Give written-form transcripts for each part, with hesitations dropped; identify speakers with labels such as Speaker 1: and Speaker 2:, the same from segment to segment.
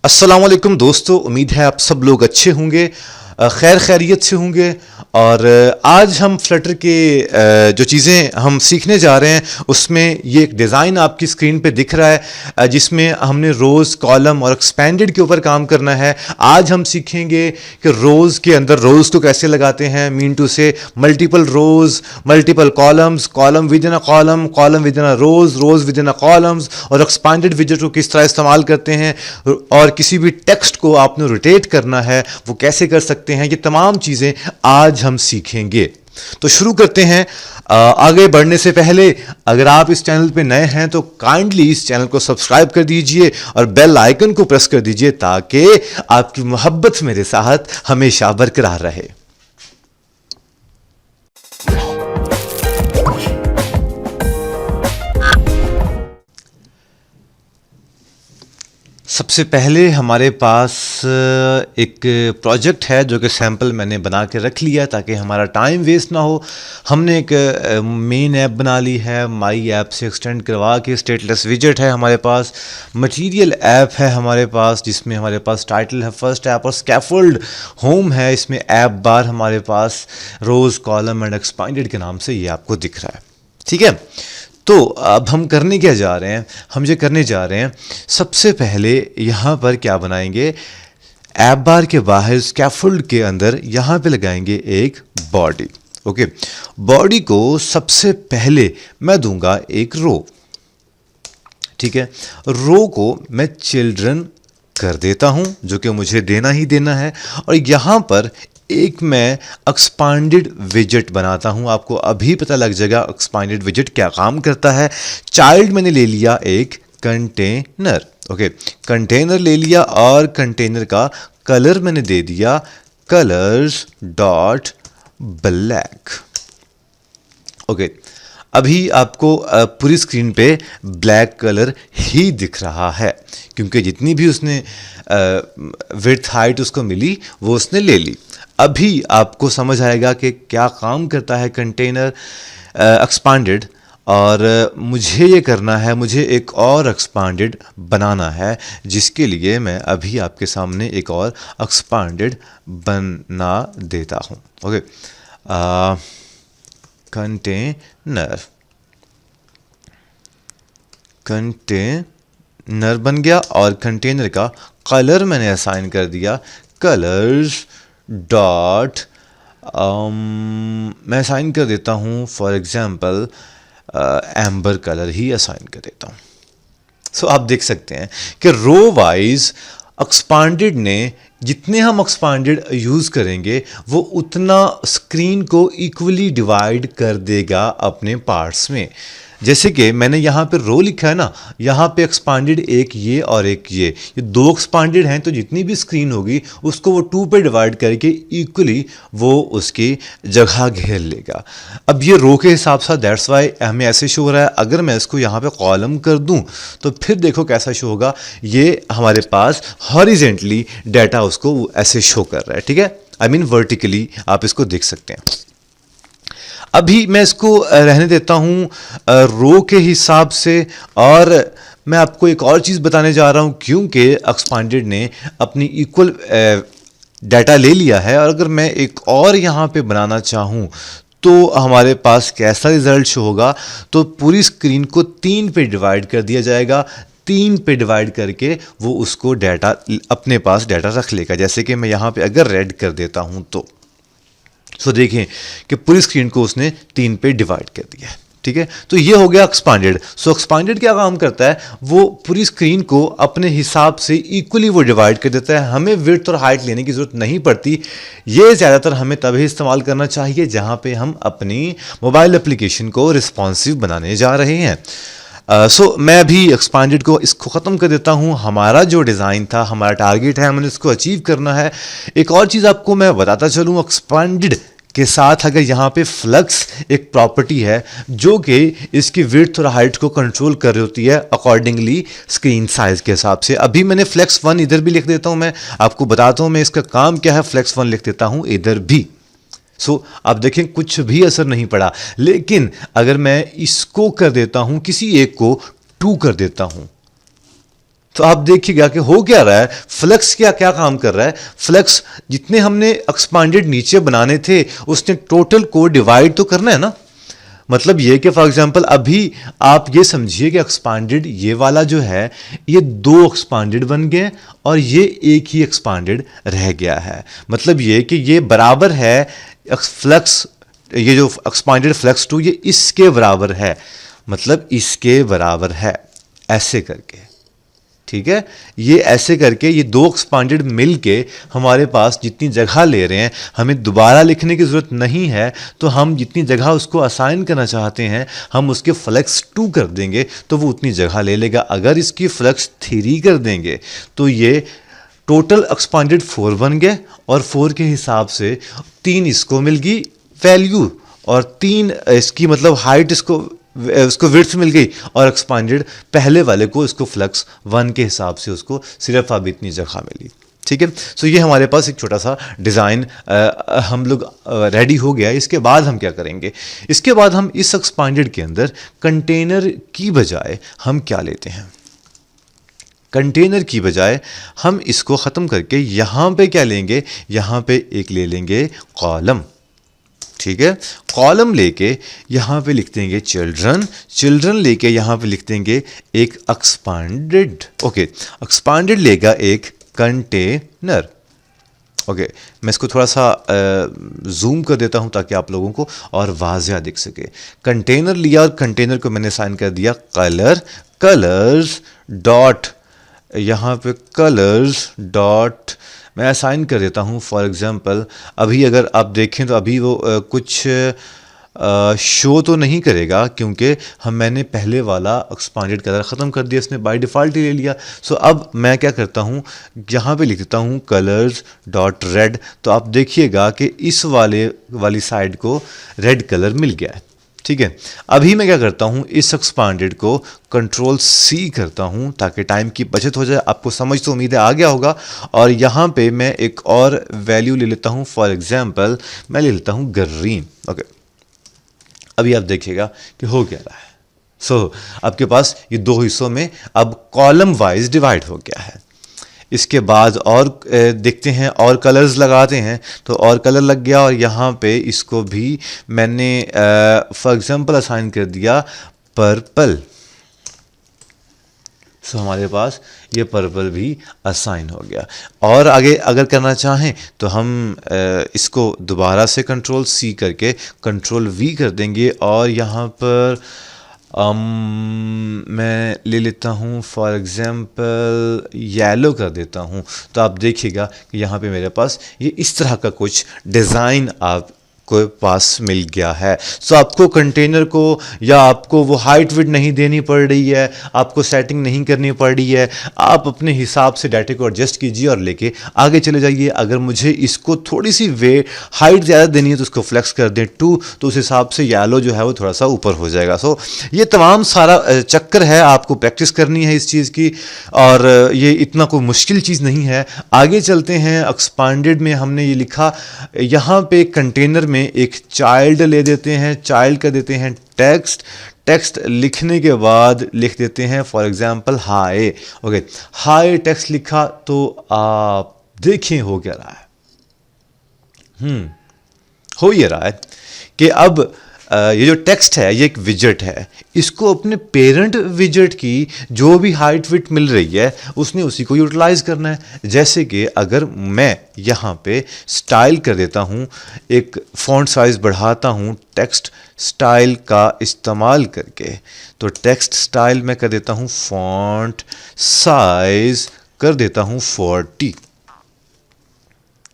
Speaker 1: अस्सलाम वालेकुम दोस्तों, उम्मीद है आप सब लोग अच्छे होंगे, खैर खैरियत से होंगे। और आज हम फ्लटर के जो चीज़ें हम सीखने जा रहे हैं उसमें ये एक डिज़ाइन आपकी स्क्रीन पे दिख रहा है, जिसमें हमने रोज़, कॉलम और एक्सपेंडेड के ऊपर काम करना है। आज हम सीखेंगे कि रोज़ के अंदर रोज़ को कैसे लगाते हैं, मीन टू से multiple rows, multiple columns, column within a column, column within a rows, rows within a columns, और एक्सपेंडेड विजेट को किस तरह इस्तेमाल करते हैं, और किसी भी टेक्स्ट को आपने रोटेट करना है वो कैसे कर सकते हैं। ये तमाम चीज़ें आज हम सीखेंगे। तो शुरू करते हैं। आगे बढ़ने से पहले अगर आप इस चैनल पे नए हैं तो काइंडली इस चैनल को सब्सक्राइब कर दीजिए और बेल आइकन को प्रेस कर दीजिए ताकि आपकी मोहब्बत मेरे साथ हमेशा बरकरार रहे। सबसे पहले हमारे पास एक प्रोजेक्ट है जो कि सैम्पल मैंने बना के रख लिया ताकि हमारा टाइम वेस्ट ना हो। हमने एक मेन ऐप बना ली है, माई ऐप से एक्सटेंड करवा के। स्टेटलेस विजेट है हमारे पास, मटेरियल ऐप है हमारे पास जिसमें हमारे पास टाइटल है फर्स्ट ऐप, और स्कैफोल्ड होम है, इसमें ऐप बार हमारे पास रोज़, कॉलम एंड एक्सपेंडेड के नाम से ये आपको दिख रहा है। ठीक है, तो अब हम करने क्या जा रहे हैं, हम ये करने जा रहे हैं सबसे पहले यहाँ पर क्या बनाएंगे, ऐप बार के बाहर स्कैफोल्ड के अंदर यहाँ पे लगाएंगे एक बॉडी। ओके, बॉडी को सबसे पहले मैं दूंगा एक रो। ठीक है, रो को मैं चिल्ड्रन कर देता हूँ जो कि मुझे देना ही देना है, और यहाँ पर एक मैं एक्सपांडेड विजेट बनाता हूं। आपको अभी पता लग जाएगा एक्सपांडेड विजेट क्या काम करता है। चाइल्ड मैंने ले लिया एक कंटेनर। ओके, कंटेनर ले लिया और कंटेनर का कलर मैंने दे दिया कलर्स डॉट ब्लैक। ओके, अभी आपको पूरी स्क्रीन पे ब्लैक कलर ही दिख रहा है क्योंकि जितनी भी उसने विड्थ हाइट उसको मिली वो उसने ले ली। अभी आपको समझ आएगा कि क्या काम करता है कंटेनर एक्सपांडेड, और मुझे ये करना है, मुझे एक और एक्सपांडेड बनाना है जिसके लिए मैं अभी आपके सामने एक और एक्सपांडेड बना देता हूँ। ओके, कंटेनर बन गया और कंटेनर का कलर मैंने असाइन कर दिया कलर्स डॉट मैं असाइन कर देता हूँ for example amber colour he assign कर देता हूँ। सो आप देख सकते हैं कि रो वाइज एक्सपांडेड ने जितने हम एक्सपांडेड यूज़ करेंगे वो उतना स्क्रीन को इक्वली डिवाइड कर देगा अपने पार्ट्स में। जैसे कि मैंने यहाँ पे रो लिखा है ना, यहाँ पे एक्सपांडेड एक ये और एक ये दो एक्सपांडेड हैं, तो जितनी भी स्क्रीन होगी उसको वो 2 पे डिवाइड करके इक्वली वो उसकी जगह घेर लेगा। अब ये रो के हिसाब से दैट्स वाई हमें ऐसे शो हो रहा है। अगर मैं इसको यहाँ पे कॉलम कर दूँ तो फिर देखो कैसा शो होगा, ये हमारे पास हॉरिजेंटली डाटा उसको ऐसे शो कर रहा है। ठीक है, आई मीन वर्टिकली आप इसको देख सकते हैं। अभी मैं इसको रहने देता हूँ रो के हिसाब से, और मैं आपको एक और चीज़ बताने जा रहा हूँ क्योंकि एक्सपांडेड ने अपनी इक्वल डाटा ले लिया है, और अगर मैं एक और यहाँ पे बनाना चाहूँ तो हमारे पास कैसा रिजल्ट शो होगा। तो पूरी स्क्रीन को 3 पे डिवाइड कर दिया जाएगा, 3 पे डिवाइड करके वो उसको डाटा अपने पास डाटा रख लेगा। जैसे कि मैं यहाँ पे अगर रेड कर देता हूँ तो देखें कि पूरी स्क्रीन को उसने 3 पे डिवाइड कर दिया है। ठीक है, तो ये हो गया एक्सपांडेड। एक्सपांडेड क्या काम करता है, वो पूरी स्क्रीन को अपने हिसाब से इक्वली वो डिवाइड कर देता है। हमें विड्थ और हाइट लेने की ज़रूरत नहीं पड़ती। ये ज़्यादातर हमें तभी इस्तेमाल करना चाहिए जहाँ पे हम अपनी मोबाइल एप्लीकेशन को रिस्पॉन्सिव बनाने जा रहे हैं। मैं अभी एक्सपांडेड को इसको ख़त्म कर देता हूँ। हमारा जो डिज़ाइन था, हमारा टारगेट है, हमें इसको अचीव करना है। एक और चीज़ आपको मैं बताता चलूँ, एक्सपांडेड के साथ अगर यहाँ पे फ्लक्स एक प्रॉपर्टी है जो कि इसकी विड्थ और हाइट को कंट्रोल कर रही होती है अकॉर्डिंगली स्क्रीन साइज के हिसाब से। अभी मैंने फ्लेक्स 1 इधर भी लिख देता हूँ, मैं आपको बताता हूँ मैं इसका काम क्या है। फ्लेक्स 1 लिख देता हूँ इधर भी। आप देखें कुछ भी असर नहीं पड़ा। लेकिन अगर मैं इसको कर देता हूं, किसी एक को 2 कर देता हूं, तो आप देखिएगा कि हो क्या रहा है, फ्लक्स क्या क्या काम कर रहा है। फ्लक्स जितने हमने एक्सपांडेड नीचे बनाने थे उसने टोटल को डिवाइड तो करना है ना। मतलब ये कि फॉर एग्जांपल अभी आप ये समझिए कि एक्सपांडेड ये वाला जो है ये दो एक्सपांडेड बन गए और ये एक ही एक्सपांडेड रह गया है। मतलब ये कि ये बराबर है फ्लक्स, ये जो एक्सपांडेड फ्लक्स टू ये इसके बराबर है, मतलब इसके बराबर है ऐसे करके, ठीक है। ये ऐसे करके ये दो एक्सपांडेड मिल के हमारे पास जितनी जगह ले रहे हैं, हमें दोबारा लिखने की ज़रूरत नहीं है। तो हम जितनी जगह उसको असाइन करना चाहते हैं हम उसके फ्लक्स 2 कर देंगे तो वो उतनी जगह ले लेगा। अगर इसकी फ्लक्स 3 कर देंगे तो ये टोटल एक्सपांडेड 4 बन गए और 4 के हिसाब से 3 इसको मिल गई वैल्यू और 3 इसकी मतलब हाइट उसको विड्थ मिल गई और एक्सपांडेड पहले वाले को इसको फ्लक्स 1 के हिसाब से उसको सिर्फ अब इतनी जगह मिली, ठीक है। सो ये हमारे पास एक छोटा सा डिज़ाइन हम लोग रेडी हो गया। इसके बाद हम क्या करेंगे, इसके बाद हम इस एक्सपांडेड के अंदर कंटेनर की बजाय हम क्या लेते हैं, कंटेनर की बजाय हम इसको ख़त्म करके यहाँ पे क्या लेंगे, यहाँ पे एक ले लेंगे कॉलम, ठीक है। कॉलम लेके यहाँ पे लिख देंगे चिल्ड्रन, चिल्ड्रन लेके यहाँ पे लिख देंगे एक एक्सपांडेड, ओके। एक्सपांडेड लेगा एक कंटेनर, ओके। मैं इसको थोड़ा सा जूम कर देता हूँ ताकि आप लोगों को और वाज़िया दिख सके। कंटेनर लिया और कंटेनर को मैंने साइन कर दिया कलर, कलर्स डॉट, यहाँ पे कलर्स डॉट मैं असाइन कर देता हूँ। फॉर एग्जांपल अभी अगर आप देखें तो अभी वो कुछ शो तो नहीं करेगा क्योंकि मैंने पहले वाला एक्सपांडेड कलर ख़त्म कर दिया, इसने बाय डिफ़ॉल्ट ही ले लिया। सो अब मैं क्या करता हूँ, यहाँ पे लिख देता हूँ कलर्स डॉट रेड, तो आप देखिएगा कि इस वाली साइड को रेड कलर मिल गया है, ठीक है। अभी मैं क्या करता हूँ, इस एक्सपांडेड को कंट्रोल C करता हूँ ताकि टाइम की बचत हो जाए। आपको समझ तो उम्मीद है आ गया होगा। और यहाँ पे मैं एक और वैल्यू ले लेता हूँ, फॉर एग्जांपल मैं ले लेता हूँ ग्रीन, ओके। अभी आप देखिएगा कि हो क्या रहा है। सो आपके पास ये दो हिस्सों में अब कॉलम वाइज डिवाइड हो गया है। इसके बाद और देखते हैं और कलर्स लगाते हैं, तो और कलर लग गया और यहाँ पे इसको भी मैंने फॉर एग्जांपल असाइन कर दिया पर्पल। सो हमारे पास ये पर्पल भी असाइन हो गया। और आगे अगर करना चाहें तो हम इसको दोबारा से कंट्रोल C करके कंट्रोल V कर देंगे और यहाँ पर मैं ले लेता हूँ फॉर एग्जांपल येलो कर देता हूँ। तो आप देखिएगा कि यहाँ पे मेरे पास ये इस तरह का कुछ डिज़ाइन आप को पास मिल गया है। सो आपको कंटेनर को या आपको वो हाइट विड्थ नहीं देनी पड़ रही है, आपको सेटिंग नहीं करनी पड़ रही है। आप अपने हिसाब से डाटा को एडजस्ट कीजिए और लेके आगे चले जाइए। अगर मुझे इसको थोड़ी सी हाइट ज़्यादा देनी है तो उसको फ्लेक्स कर दें 2, तो उस हिसाब से येलो जो है वो थोड़ा सा ऊपर हो जाएगा। सो ये तमाम सारा चक्कर है, आपको प्रैक्टिस करनी है इस चीज़ की और ये इतना कोई मुश्किल चीज़ नहीं है। आगे चलते हैं। एक्सपांडेड में हमने ये लिखा, यहाँ पे कंटेनर में एक चाइल्ड ले देते हैं, चाइल्ड कर देते हैं टेक्स्ट, टेक्स्ट लिखने के बाद लिख देते हैं for example hi, okay. Hi text लिखा तो आप देखें हो क्या रहा है, हो ये रहा है कि अब ये जो टेक्स्ट है ये एक विजेट है, इसको अपने पेरेंट विजेट की जो भी हाइट विड्थ मिल रही है उसने उसी को यूटिलाइज करना है। जैसे कि अगर मैं यहाँ पे स्टाइल कर देता हूँ, एक फॉन्ट साइज बढ़ाता हूँ टेक्स्ट स्टाइल का इस्तेमाल करके, तो टेक्स्ट स्टाइल में कर देता हूँ फॉन्ट साइज कर देता हूँ 40।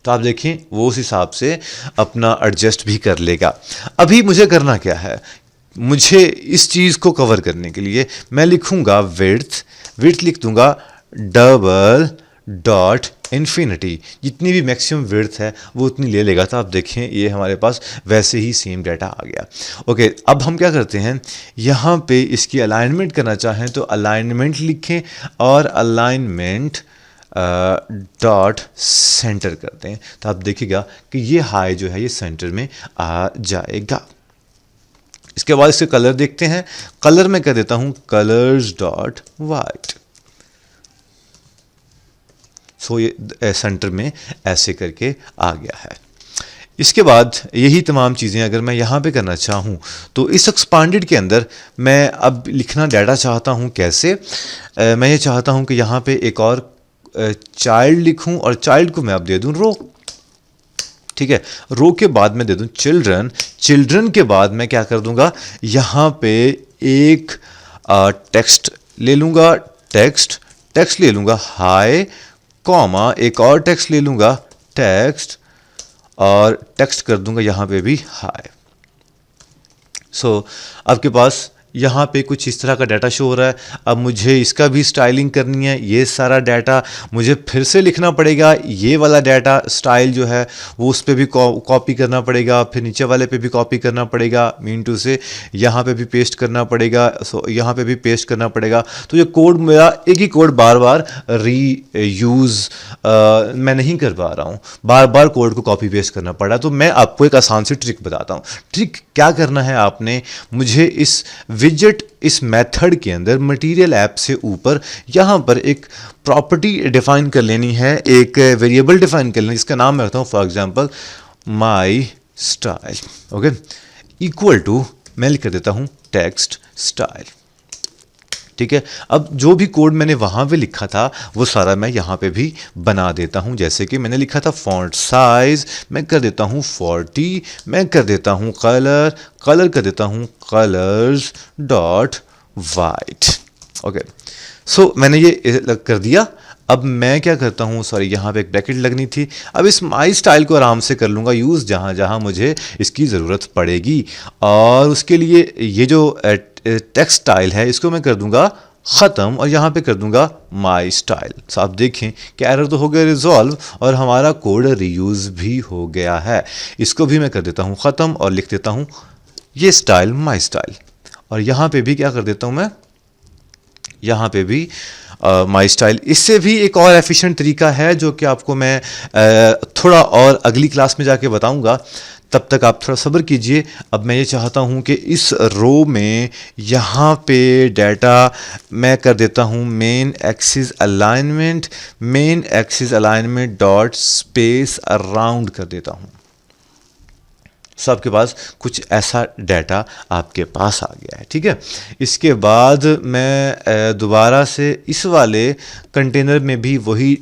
Speaker 1: तो आप देखें वो उस हिसाब से अपना एडजस्ट भी कर लेगा। अभी मुझे करना क्या है, मुझे इस चीज़ को कवर करने के लिए मैं लिखूंगा विड्थ, विड्थ लिख दूंगा डबल डॉट इन्फिनिटी, जितनी भी मैक्सिमम विड्थ है वो उतनी ले लेगा। तो आप देखें ये हमारे पास वैसे ही सेम डाटा आ गया। ओके, अब हम क्या करते हैं, यहाँ पे इसकी अलाइनमेंट करना चाहें तो अलाइनमेंट लिखें और अलाइनमेंट डॉट सेंटर करते हैं। तो आप देखिएगा कि ये हाई जो है ये सेंटर में आ जाएगा। इसके बाद इसके कलर देखते हैं। कलर में कर देता हूं कलर्स डॉट वाइट। सो ये सेंटर में ऐसे करके आ गया है। इसके बाद यही तमाम चीज़ें अगर मैं यहाँ पे करना चाहूँ तो इस एक्सपांडेड के अंदर मैं अब लिखना डाटा चाहता हूँ कैसे। मैं ये चाहता हूँ कि यहाँ पे एक और चाइल्ड लिखूँ और चाइल्ड को मैं अब दे दूँ रो। ठीक है, रो के बाद मैं दे दूँ चिल्ड्रन। चिल्ड्रन के बाद मैं क्या कर दूँगा, यहाँ पे एक टेक्स्ट ले लूँगा, टेक्स्ट ले लूँगा हाय, कॉमा एक और टेक्स्ट ले लूँगा टेक्स्ट, और टेक्स्ट कर दूंगा यहाँ पे भी हाय। सो आपके पास यहाँ पे कुछ इस तरह का डाटा शो हो रहा है। अब मुझे इसका भी स्टाइलिंग करनी है। ये सारा डाटा मुझे फिर से लिखना पड़ेगा। ये वाला डाटा स्टाइल जो है वो उस पर भी कॉपी करना पड़ेगा, फिर नीचे वाले पे भी कॉपी करना पड़ेगा, मीन टू से यहाँ पे भी पेस्ट करना पड़ेगा, सो यहाँ पे भी पेस्ट करना पड़ेगा। तो ये कोड मेरा एक ही कोड बार बार रीयूज़ मैं नहीं कर पा रहा हूँ, बार बार कोड को कॉपी पेस्ट करना पड़ रहा है। तो मैं आपको एक आसान सी ट्रिक बताता हूँ। ट्रिक क्या करना है, आपने मुझे इस विजेट, इस मेथड के अंदर मटेरियल ऐप से ऊपर यहाँ पर एक प्रॉपर्टी डिफाइन कर लेनी है, एक वेरिएबल डिफाइन कर लेना है जिसका नाम मैं रखता हूँ for example my style. Okay, equal to मैं लिख देता हूँ टेक्स्ट स्टाइल। ठीक है, अब जो भी कोड मैंने वहाँ पे लिखा था वो सारा मैं यहाँ पे भी बना देता हूँ। जैसे कि मैंने लिखा था फॉन्ट साइज, मैं कर देता हूँ 40, मैं कर देता हूँ कलर कर देता हूँ कलर्स डॉट वाइट। ओके, सो मैंने ये कर दिया। अब मैं क्या करता हूँ, सॉरी यहाँ पे एक ब्रैकेट लगनी थी। अब इस माई स्टाइल को आराम से कर लूँगा यूज़ जहाँ जहाँ मुझे इसकी ज़रूरत पड़ेगी, और उसके लिए ये जो टेक्स्ट स्टाइल है इसको मैं कर दूंगा ख़त्म और यहाँ पे कर दूंगा माई स्टाइल। सो आप देखें कि एरर तो हो गया रिजॉल्व और हमारा कोड रीयूज़ भी हो गया है। इसको भी मैं कर देता हूँ ख़त्म और लिख देता हूँ ये स्टाइल माई स्टाइल, और यहाँ पे भी क्या कर देता हूँ मैं, यहाँ पे भी माई स्टाइल। इससे भी एक और एफिशिएंट तरीका है जो कि आपको मैं थोड़ा और अगली क्लास में जाके बताऊंगा। तब तक आप थोड़ा सब्र कीजिए। अब मैं ये चाहता हूँ कि इस रो में यहाँ पे डाटा मैं कर देता हूँ main axis alignment dot space around कर देता हूँ। सो आपके पास कुछ ऐसा डाटा आपके पास आ गया है। ठीक है, इसके बाद मैं दोबारा से इस वाले कंटेनर में भी वही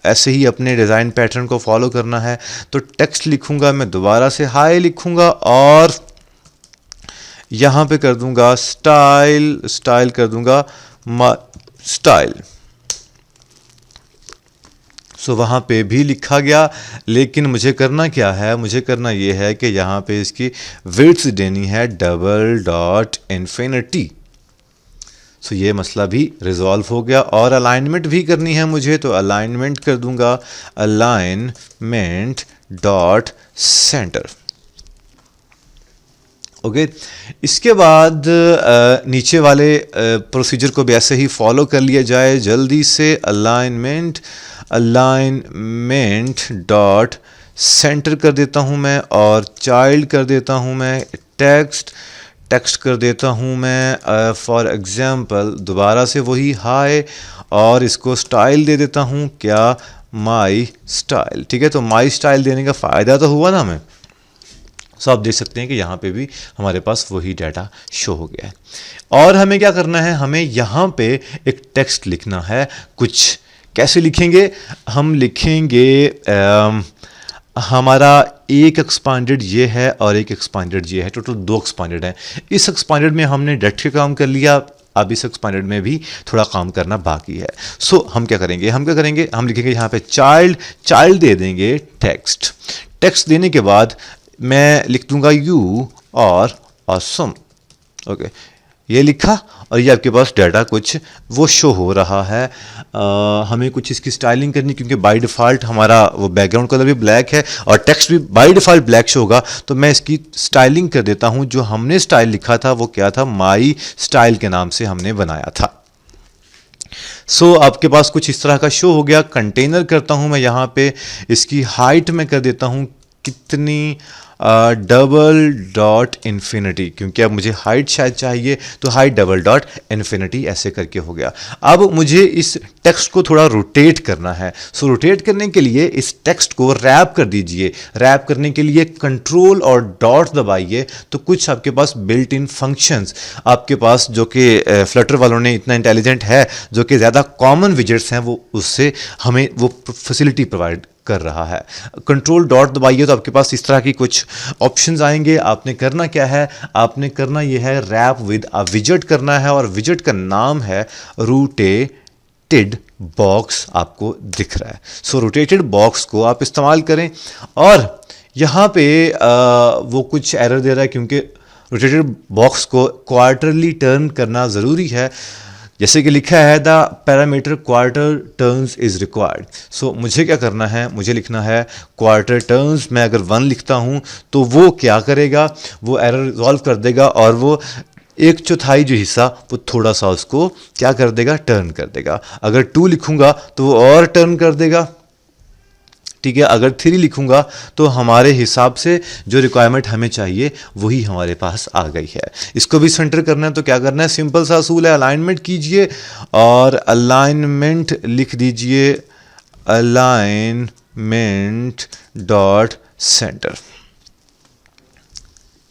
Speaker 1: ऐसे ही अपने डिज़ाइन पैटर्न को फॉलो करना है। तो टेक्स्ट लिखूंगा मैं, दोबारा से हाई लिखूंगा और यहाँ पे कर दूंगा स्टाइल कर दूंगा स्टाइल। सो वहाँ पे भी लिखा गया, लेकिन मुझे करना क्या है, मुझे करना ये है कि यहाँ पे इसकी विड्थ देनी है $:infinity। सो ये मसला भी रिजॉल्व हो गया। और अलाइनमेंट भी करनी है मुझे, तो अलाइनमेंट कर दूंगा अलाइनमेंट डॉट सेंटर। ओके, इसके बाद नीचे वाले प्रोसीजर को भी ऐसे ही फॉलो कर लिया जाए जल्दी से। अलाइनमेंट डॉट सेंटर कर देता हूँ मैं, और चाइल्ड कर देता हूँ मैं टेक्स्ट कर देता हूँ मैं फॉर एग्जांपल दोबारा से वही हाई, और इसको स्टाइल दे देता हूँ क्या, माई स्टाइल। ठीक है, तो माई स्टाइल देने का फ़ायदा तो हुआ ना हमें। सो आप देख सकते हैं कि यहाँ पे भी हमारे पास वही डाटा शो हो गया है। और हमें क्या करना है, हमें यहाँ पे एक टेक्स्ट लिखना है। कुछ कैसे लिखेंगे, हम लिखेंगे हमारा एक एक्सपांडेड ये है और एक एक्सपांडेड ये है, टोटल 2 एक्सपांडेड हैं। इस एक्सपांडेड में हमने डायरेक्ट का काम कर लिया, अब इस एक्सपांडेड में भी थोड़ा काम करना बाकी है। सो हम क्या करेंगे, हम लिखेंगे यहाँ पे चाइल्ड दे देंगे टेक्स्ट देने के बाद मैं लिख दूंगा यू और ऑसम। ओके, ये लिखा और ये आपके पास डाटा कुछ वो शो हो रहा है। हमें कुछ इसकी स्टाइलिंग करनी, क्योंकि बाय डिफ़ॉल्ट हमारा वो बैकग्राउंड कलर भी ब्लैक है और टेक्स्ट भी बाय डिफ़ॉल्ट ब्लैक शो होगा। तो मैं इसकी स्टाइलिंग कर देता हूँ। जो हमने स्टाइल लिखा था वो क्या था, माई स्टाइल के नाम से हमने बनाया था। सो आपके पास कुछ इस तरह का शो हो गया। कंटेनर करता हूँ मैं यहाँ पे, इसकी हाइट में कर देता हूँ कितनी डबल डॉट इन्फिनिटी, क्योंकि अब मुझे हाइट शायद चाहिए तो हाइट डबल डॉट इन्फिनिटी ऐसे करके हो गया। अब मुझे इस टेक्स्ट को थोड़ा रोटेट करना है। सो रोटेट करने के लिए इस टेक्स्ट को रैप कर दीजिए। रैप करने के लिए कंट्रोल और डॉट दबाइए तो कुछ आपके पास बिल्ट इन फंक्शंस आपके पास, जो कि फ्लटर वालों ने इतना इंटेलिजेंट है, जो कि ज़्यादा कॉमन विजेट्स हैं, वो उससे हमें वो फैसिलिटी प्रोवाइड कर रहा है। कंट्रोल डॉट दबाइए तो आपके पास इस तरह की कुछ ऑप्शंस आएंगे। आपने करना क्या है, आपने करना यह है रैप विद अ विजेट करना है, और विजेट का नाम है रोटेटेड बॉक्स, आपको दिख रहा है। सो रोटेटेड बॉक्स को आप इस्तेमाल करें, और यहाँ पे वो कुछ एरर दे रहा है क्योंकि रोटेटेड बॉक्स को क्वार्टरली टर्न करना ज़रूरी है। जैसे कि लिखा है the parameter quarter turns is required. So मुझे क्या करना है, मुझे लिखना है क्वार्टर टर्न्स। मैं अगर 1 लिखता हूँ तो वो क्या करेगा, वो एरर रिजॉल्व कर देगा, और वो 1/4 जो हिस्सा वो थोड़ा सा उसको क्या कर देगा, टर्न कर देगा। अगर 2 लिखूँगा तो वो और टर्न कर देगा, ठीक है। अगर 3 लिखूंगा तो हमारे हिसाब से जो रिक्वायरमेंट हमें चाहिए वही हमारे पास आ गई है। इसको भी सेंटर करना है तो क्या करना है, सिंपल सा असूल है, अलाइनमेंट कीजिए और अलाइनमेंट लिख दीजिए, अलाइनमेंट डॉट सेंटर।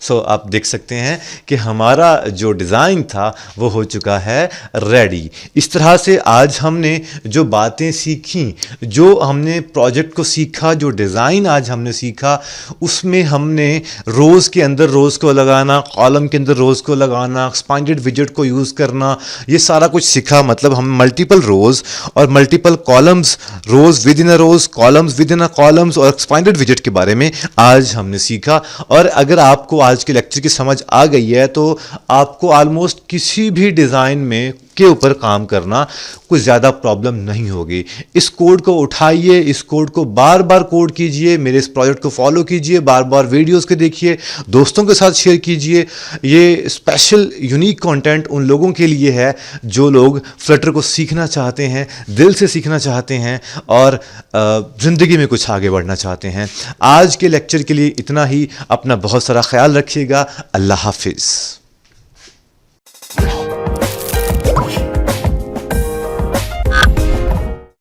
Speaker 1: सो आप देख सकते हैं कि हमारा जो डिज़ाइन था वो हो चुका है रेडी। इस तरह से आज हमने जो बातें सीखी, जो हमने प्रोजेक्ट को सीखा, जो डिज़ाइन आज हमने सीखा, उसमें हमने रोज़ के अंदर रोज़ को लगाना, कॉलम के अंदर रोज़ को लगाना, एक्सपांडेड विजेट को यूज़ करना, ये सारा कुछ सीखा। मतलब हम मल्टीपल रोज़ और multiple columns, rows within a rows, columns within a columns और एक्सपांडेड विजेट के बारे में आज हमने सीखा। और अगर आपको आज के लेक्चर की समझ आ गई है तो आपको ऑलमोस्ट किसी भी डिज़ाइन में के ऊपर काम करना कुछ ज़्यादा प्रॉब्लम नहीं होगी। इस कोड को उठाइए, इस कोड को बार बार कोड कीजिए, मेरे इस प्रोजेक्ट को फॉलो कीजिए, बार बार वीडियोस के देखिए, दोस्तों के साथ शेयर कीजिए। ये स्पेशल यूनिक कंटेंट उन लोगों के लिए है जो लोग फ्लटर को सीखना चाहते हैं, दिल से सीखना चाहते हैं और ज़िंदगी में कुछ आगे बढ़ना चाहते हैं। आज के लेक्चर के लिए इतना ही। अपना बहुत सारा ख्याल रखिएगा। अल्लाह हाफिज़।